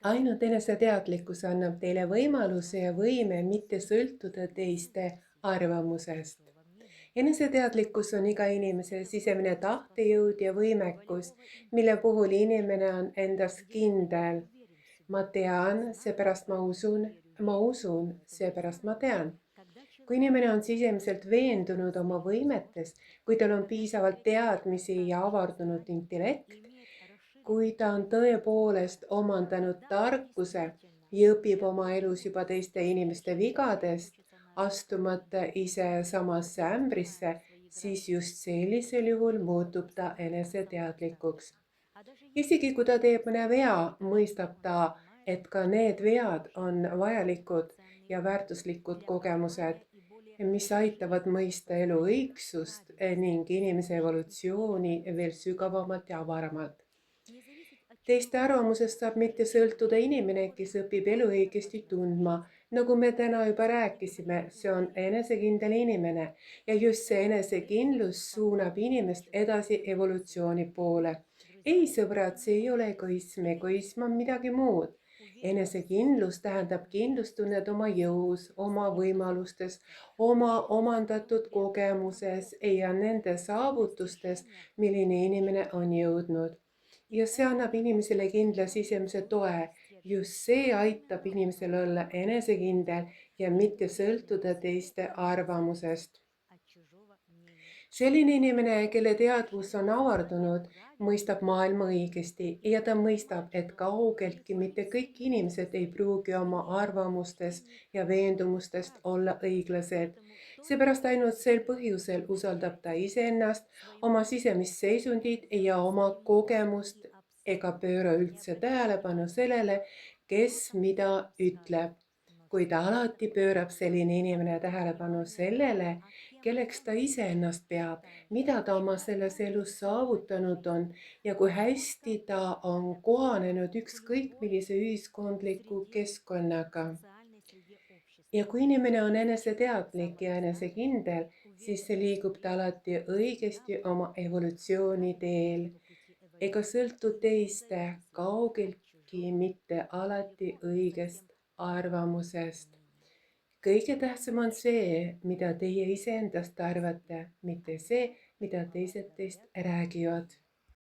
Ainult eneseteadlikkus annab teile võimaluse ja võime mitte sõltuda teiste arvamusest. Eneseteadlikkus on iga inimese sisemine tahtejõud ja võimekus, mille puhul inimene on endas kindel. Ma tean, seepärast ma usun, seepärast ma tean. Kui inimene on sisemiselt veendunud oma võimetes, kui tal on piisavalt teadmisi ja avardunud intellekt, kui ta on tõepoolest omandanud tarkuse ja õpib oma elus juba teiste inimeste vigadest, astumata ise samasse ämbrisse, siis just sellisel juhul muutub ta eneseteadlikuks. Isegi kui ta teeb mõne vea, mõistab ta, et ka need vead on vajalikud ja väärtuslikud kogemused, mis aitavad mõista elu õigsust ning inimese evolutsiooni veel sügavamalt ja avaramalt. Teiste arvamusest saab mitte sõltuda inimene, kes õpib elu õigesti tundma. Nagu me täna juba rääkisime, see on enesekindel inimene ja just see enesekindlus suunab inimest edasi evolutsiooni poole. Ei, sõbrad, see ei ole egoism, egoism on midagi muud. Enesekindlus tähendab kindlustunnet oma jõus, oma võimalustes, oma omandatud kogemuses ja nende saavutustes, milline inimene on jõudnud. Ja see annab inimesele kindla sisemise toe. Just see aitab inimesel olla enesekindel ja mitte sõltuda teiste arvamusest. Selline inimene, kelle teadvus on avardunud, mõistab maailma õigesti ja ta mõistab, et kaugeltki mitte kõik inimesed ei pruugi oma arvamustes ja veendumustest olla õiglased. Seepärast ainult sel põhjusel usaldab ta iseennast, oma sisemist seisundit ja oma kogemust ega pööra üldse tähelepanu sellele, kes mida ütleb. Kuid alati pöörab selline inimene tähelepanu sellele, kelleks ta iseennast peab, mida ta oma selles elus saavutanud on ja kui hästi ta on kohanenud ükskõik millise ühiskondliku keskkonnaga. Ja kui inimene on eneseteadlik ja enesekindel, siis liigub ta alati õigesti oma evolutsiooni teel ega sõltu teiste kaugeltki mitte alati õigest arvamusest. Kõige tähtsam on see, mida teie iseendast arvate, mitte see, mida teised teist räägivad.